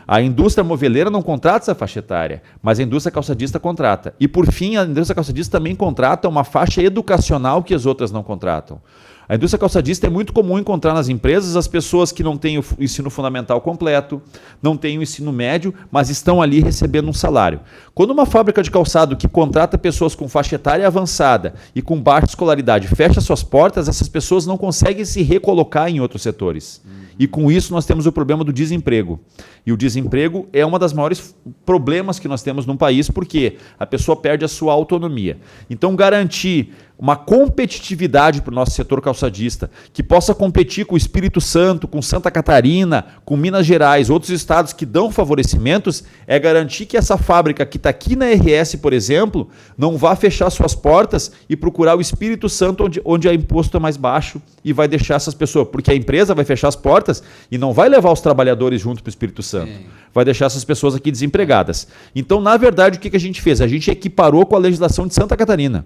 A indústria moveleira não contrata essa faixa etária, mas a indústria calçadista contrata. E, por fim, a indústria calçadista também contrata uma faixa educacional que as outras não contratam. A indústria calçadista é muito comum encontrar nas empresas as pessoas que não têm o ensino fundamental completo, não têm o ensino médio, mas estão ali recebendo um salário. Quando uma fábrica de calçado que contrata pessoas com faixa etária avançada e com baixa escolaridade fecha suas portas, essas pessoas não conseguem se recolocar em outros setores. E com isso nós temos o problema do desemprego. E o desemprego é um dos maiores problemas que nós temos no país, porque a pessoa perde a sua autonomia. Então, garantir uma competitividade para o nosso setor calçadista, que possa competir com o Espírito Santo, com Santa Catarina, com Minas Gerais, outros estados que dão favorecimentos, é garantir que essa fábrica que está aqui na RS, por exemplo, não vá fechar suas portas e procurar o Espírito Santo onde o imposto é mais baixo e vai deixar essas pessoas, porque a empresa vai fechar as portas e não vai levar os trabalhadores junto para o Espírito Santo. Vai deixar essas pessoas aqui desempregadas. Então, na verdade, o que a gente fez? A gente equiparou com a legislação de Santa Catarina,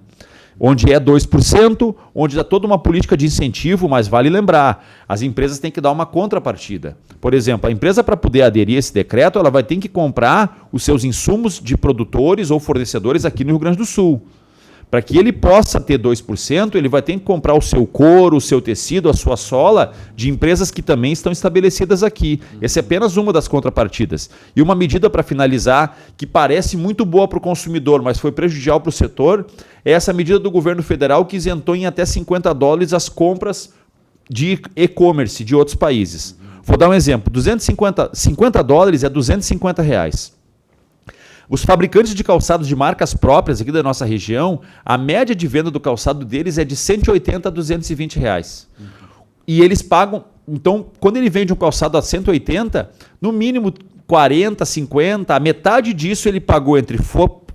onde é 2%, onde dá toda uma política de incentivo, mas vale lembrar, as empresas têm que dar uma contrapartida. Por exemplo, a empresa, para poder aderir a esse decreto, ela vai ter que comprar os seus insumos de produtores ou fornecedores aqui no Rio Grande do Sul. Para que ele possa ter 2%, ele vai ter que comprar o seu couro, o seu tecido, a sua sola, de empresas que também estão estabelecidas aqui. Essa é apenas uma das contrapartidas. E uma medida para finalizar, que parece muito boa para o consumidor, mas foi prejudicial para o setor, é essa medida do governo federal que isentou em até $50 as compras de e-commerce de outros países. Vou dar um exemplo. $50 é R$250. Os fabricantes de calçados de marcas próprias aqui da nossa região, a média de venda do calçado deles é de R$180 a R$220. E eles pagam, então, quando ele vende um calçado a 180, no mínimo 40, 50, a metade disso ele pagou entre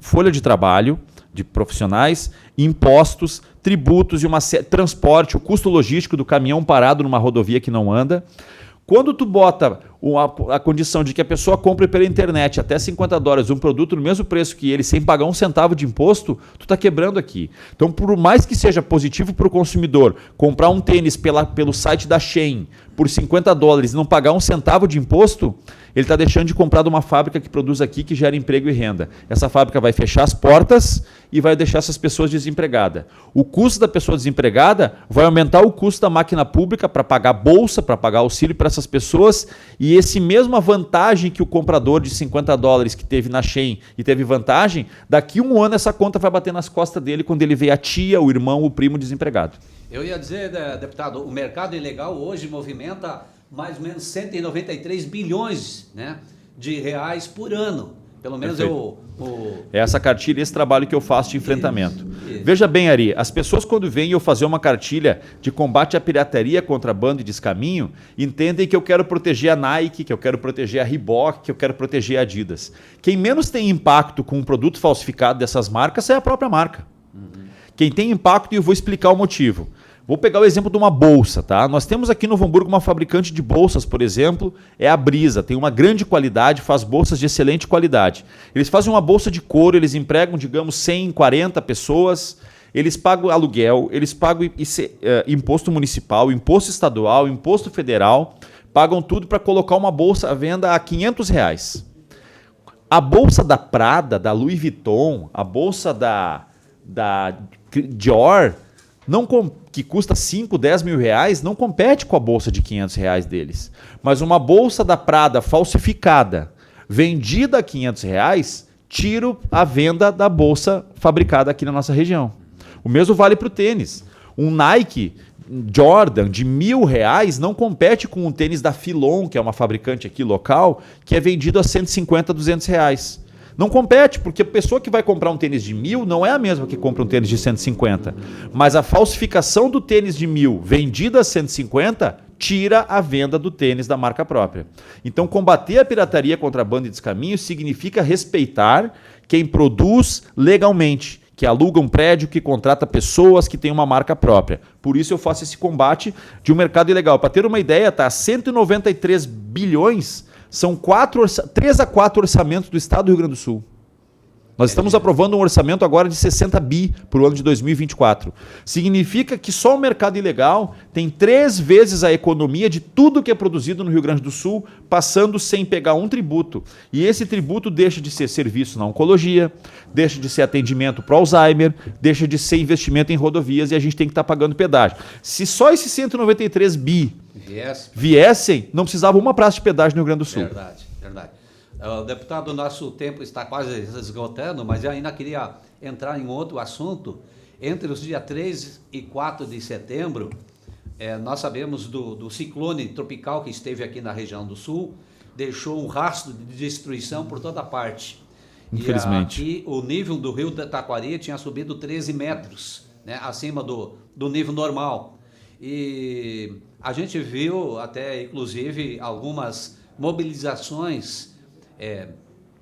folha de trabalho de profissionais, impostos, tributos e transporte, o custo logístico do caminhão parado numa rodovia que não anda. Quando tu bota a condição de que a pessoa compre pela internet até $50 um produto no mesmo preço que ele, sem pagar um centavo de imposto, tu está quebrando aqui. Então, por mais que seja positivo para o consumidor comprar um tênis pelo site da Shein por $50 e não pagar um centavo de imposto, ele está deixando de comprar de uma fábrica que produz aqui, que gera emprego e renda. Essa fábrica vai fechar as portas e vai deixar essas pessoas desempregadas. O custo da pessoa desempregada vai aumentar o custo da máquina pública para pagar bolsa, para pagar auxílio para essas pessoas, e E esse mesma vantagem que o comprador de $50 que teve na Shein e teve vantagem, daqui um ano essa conta vai bater nas costas dele quando ele vê a tia, o irmão, o primo desempregado. Eu ia dizer, deputado, o mercado ilegal hoje movimenta mais ou menos 193 bilhões, né, de reais por ano. Pelo menos É essa cartilha, esse trabalho que eu faço de enfrentamento. Isso. Veja bem, Ari, as pessoas quando veem eu fazer uma cartilha de combate à pirataria, contrabando e descaminho, entendem que eu quero proteger a Nike, que eu quero proteger a Reebok, que eu quero proteger a Adidas. Quem menos tem impacto com um produto falsificado dessas marcas é a própria marca. Quem tem impacto, e eu vou explicar o motivo. Vou pegar o exemplo de uma bolsa, tá? Nós temos aqui no Novo Hamburgo uma fabricante de bolsas, por exemplo, é a Brisa, tem uma grande qualidade, faz bolsas de excelente qualidade. Eles fazem uma bolsa de couro, eles empregam, digamos, 140 pessoas, eles pagam aluguel, eles pagam imposto municipal, imposto estadual, imposto federal, pagam tudo para colocar uma bolsa à venda a R$500. A bolsa da Prada, da Louis Vuitton, a bolsa da Dior, que custa 5, 10 mil reais, não compete com a bolsa de R$500 deles. Mas uma bolsa da Prada falsificada, vendida a R$500, tiro a venda da bolsa fabricada aqui na nossa região. O mesmo vale para o tênis. Um Nike Jordan de R$1.000 não compete com um tênis da Filon, que é uma fabricante aqui local, que é vendido a 150, R$200. Não compete, porque a pessoa que vai comprar um tênis de 1.000 não é a mesma que compra um tênis de 150. Mas a falsificação do tênis de 1.000 vendido a 150 tira a venda do tênis da marca própria. Então, combater a pirataria, contrabando e descaminho significa respeitar quem produz legalmente, que aluga um prédio, que contrata pessoas, que tem uma marca própria. Por isso eu faço esse combate de um mercado ilegal. Para ter uma ideia, tá? 193 bilhões são 3 a 4 orçamentos do Estado do Rio Grande do Sul. Nós estamos aprovando um orçamento agora de 60 bi para o ano de 2024. Significa que só o mercado ilegal tem 3 vezes a economia de tudo que é produzido no Rio Grande do Sul, passando sem pegar um tributo. E esse tributo deixa de ser serviço na oncologia, deixa de ser atendimento para Alzheimer, deixa de ser investimento em rodovias e a gente tem que estar pagando pedágio. Se só esses 193 bi viessem, não precisava uma praça de pedágio no Rio Grande do Sul. Verdade. Deputado, o nosso tempo está quase esgotando, mas eu ainda queria entrar em outro assunto. Entre os dias 3 e 4 de setembro, nós sabemos do ciclone tropical que esteve aqui na região do sul, deixou um rastro de destruição por toda parte. Infelizmente. E aqui o nível do rio Taquari tinha subido 13 metros, né, acima do nível normal. E a gente viu até, inclusive, algumas mobilizações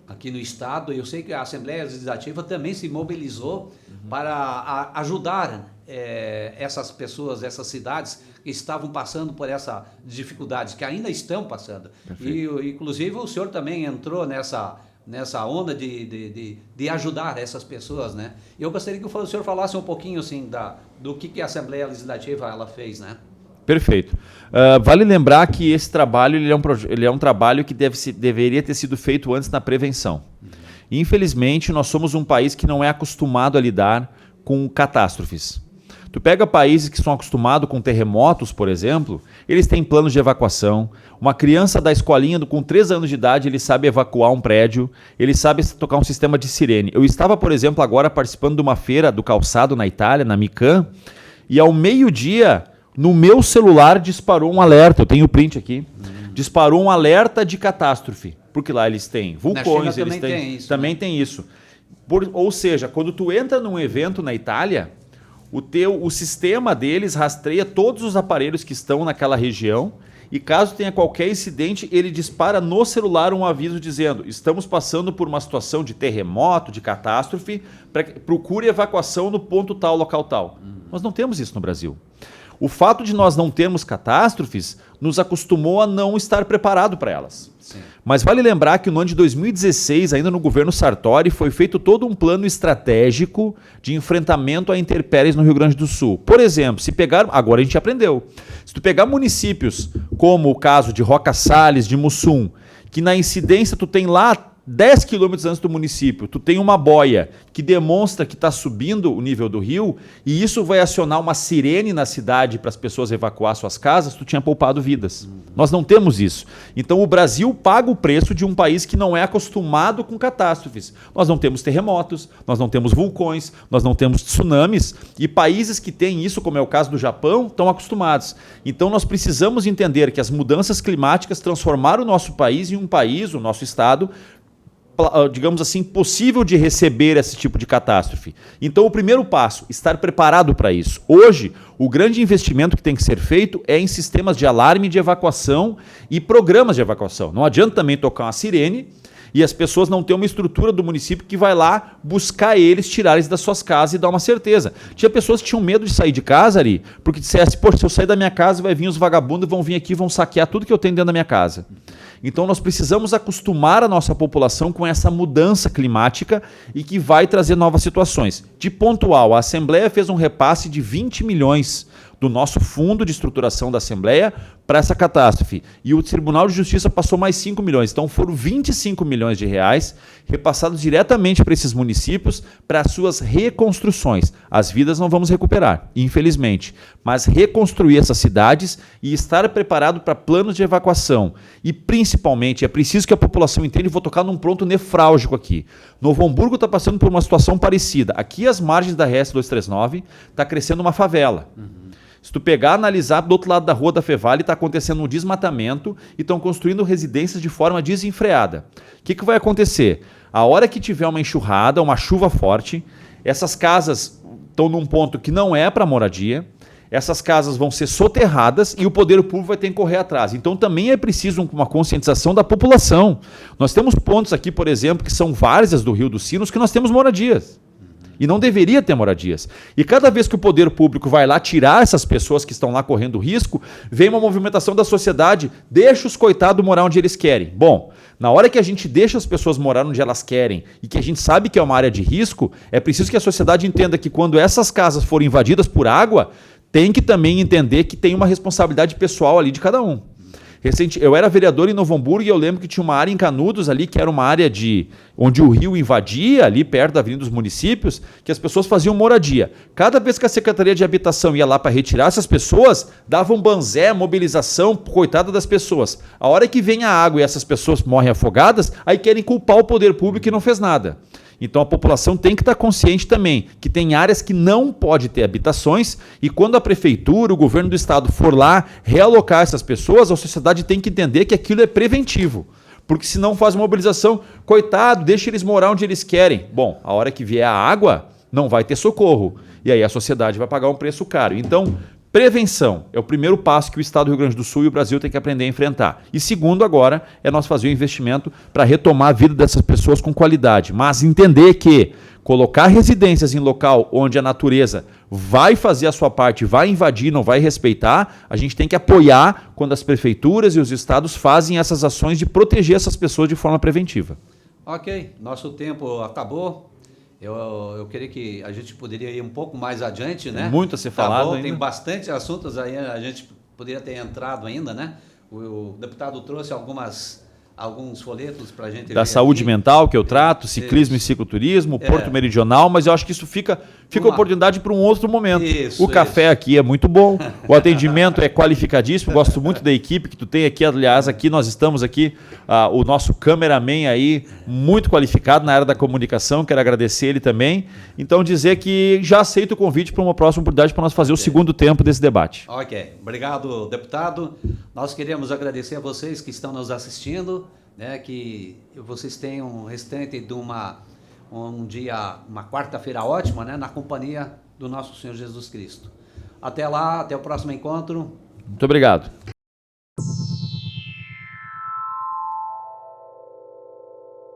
aqui no estado. Eu sei que a Assembleia Legislativa também se mobilizou para ajudar essas pessoas, essas cidades que estavam passando por essa dificuldade, que ainda estão passando. Perfeito. E, inclusive, o senhor também entrou nessa onda de ajudar essas pessoas, né? Eu gostaria que o senhor falasse um pouquinho assim, do que a Assembleia Legislativa ela fez, né? Perfeito. Vale lembrar que esse trabalho ele é um trabalho que deveria ter sido feito antes na prevenção. Infelizmente, nós somos um país que não é acostumado a lidar com catástrofes. Tu pega países que são acostumados com terremotos, por exemplo, eles têm planos de evacuação. Uma criança da escolinha com 3 anos de idade, ele sabe evacuar um prédio, ele sabe tocar um sistema de sirene. Eu estava, por exemplo, agora participando de uma feira do calçado na Itália, na Mican, e ao meio-dia, no meu celular disparou um alerta, eu tenho o print aqui, disparou um alerta de catástrofe, porque lá eles têm vulcões, eles também tem isso. Ou seja, quando tu entra num evento na Itália, o sistema deles rastreia todos os aparelhos que estão naquela região e caso tenha qualquer incidente, ele dispara no celular um aviso dizendo: estamos passando por uma situação de terremoto, de catástrofe, procure evacuação no ponto tal, local tal. Nós não temos isso no Brasil. O fato de nós não termos catástrofes nos acostumou a não estar preparado para elas. Sim. Mas vale lembrar que no ano de 2016, ainda no governo Sartori, foi feito todo um plano estratégico de enfrentamento a intempéries no Rio Grande do Sul. Por exemplo, agora a gente aprendeu, se tu pegar municípios como o caso de Roca Salles, de Mussum, que na incidência tu tem lá 10 quilômetros antes do município, tu tem uma boia que demonstra que está subindo o nível do rio e isso vai acionar uma sirene na cidade para as pessoas evacuar suas casas, tu tinha poupado vidas. Nós não temos isso. Então o Brasil paga o preço de um país que não é acostumado com catástrofes. Nós não temos terremotos, nós não temos vulcões, nós não temos tsunamis e países que têm isso, como é o caso do Japão, estão acostumados. Então nós precisamos entender que as mudanças climáticas transformaram o nosso país em um país, o nosso estado, digamos assim, possível de receber esse tipo de catástrofe. Então, o primeiro passo, estar preparado para isso. Hoje, o grande investimento que tem que ser feito é em sistemas de alarme de evacuação e programas de evacuação. Não adianta também tocar uma sirene e as pessoas não ter uma estrutura do município que vai lá buscar eles, tirar eles das suas casas e dar uma certeza. Tinha pessoas que tinham medo de sair de casa ali, porque dissesse, poxa, se eu sair da minha casa, vai vir os vagabundos, vão vir aqui, vão saquear tudo que eu tenho dentro da minha casa. Então nós precisamos acostumar a nossa população com essa mudança climática e que vai trazer novas situações. De pontual, a Assembleia fez um repasse de 20 milhões do nosso fundo de estruturação da Assembleia para essa catástrofe. E o Tribunal de Justiça passou mais 5 milhões. Então foram 25 milhões de reais repassados diretamente para esses municípios para as suas reconstruções. As vidas não vamos recuperar, infelizmente, mas reconstruir essas cidades e estar preparado para planos de evacuação. E principalmente, é preciso que a população entenda, e vou tocar num ponto nefrálgico aqui. Novo Hamburgo está passando por uma situação parecida. Aqui, às margens da RS 239, está crescendo uma favela. Se tu pegar, analisar do outro lado da rua da Fevale, está acontecendo um desmatamento e estão construindo residências de forma desenfreada. O que vai acontecer? A hora que tiver uma enxurrada, uma chuva forte, essas casas estão num ponto que não é para moradia, essas casas vão ser soterradas e o poder público vai ter que correr atrás. Então também é preciso uma conscientização da população. Nós temos pontos aqui, por exemplo, que são várzeas do Rio dos Sinos, que nós temos moradias. E não deveria ter moradias. E cada vez que o poder público vai lá tirar essas pessoas que estão lá correndo risco, vem uma movimentação da sociedade, deixa os coitados morar onde eles querem. Bom, na hora que a gente deixa as pessoas morar onde elas querem e que a gente sabe que é uma área de risco, é preciso que a sociedade entenda que quando essas casas forem invadidas por água, tem que também entender que tem uma responsabilidade pessoal ali de cada um. Eu era vereador em Novo Hamburgo e eu lembro que tinha uma área em Canudos ali, que era uma área onde o rio invadia, ali perto da Avenida dos Municípios, que as pessoas faziam moradia. Cada vez que a Secretaria de Habitação ia lá para retirar essas pessoas, dava um banzé, mobilização, coitada das pessoas. A hora que vem a água e essas pessoas morrem afogadas, aí querem culpar o poder público que não fez nada. Então a população tem que estar consciente também que tem áreas que não pode ter habitações e quando a prefeitura, o governo do estado for lá realocar essas pessoas, a sociedade tem que entender que aquilo é preventivo. Porque se não faz mobilização, coitado, deixa eles morar onde eles querem. Bom, a hora que vier a água, não vai ter socorro. E aí a sociedade vai pagar um preço caro. Então, prevenção é o primeiro passo que o Estado do Rio Grande do Sul e o Brasil tem que aprender a enfrentar. E segundo agora é nós fazer um investimento para retomar a vida dessas pessoas com qualidade. Mas entender que colocar residências em local onde a natureza vai fazer a sua parte, vai invadir, não vai respeitar, a gente tem que apoiar quando as prefeituras e os estados fazem essas ações de proteger essas pessoas de forma preventiva. Ok, nosso tempo acabou. Eu queria que a gente poderia ir um pouco mais adiante, né? Muito a ser falado ainda. Tem bastante assuntos aí, a gente poderia ter entrado ainda, né? O deputado trouxe alguns folhetos para a gente da ver saúde aqui. mental que eu trato, ciclismo e cicloturismo, Porto Meridional, mas eu acho que isso fica oportunidade para um outro momento. O café aqui é muito bom, o atendimento é qualificadíssimo, gosto muito da equipe que tu tem aqui, aliás, aqui nós estamos aqui, o nosso cameraman aí, muito qualificado na área da comunicação, quero agradecer ele também, então dizer que já aceito o convite para uma próxima oportunidade para nós fazer o segundo tempo desse debate. Ok, obrigado, deputado. Nós queremos agradecer a vocês que estão nos assistindo, né, que vocês tenham um restante de uma quarta-feira ótima, né, na companhia do nosso Senhor Jesus Cristo. Até lá, até o próximo encontro. Muito obrigado.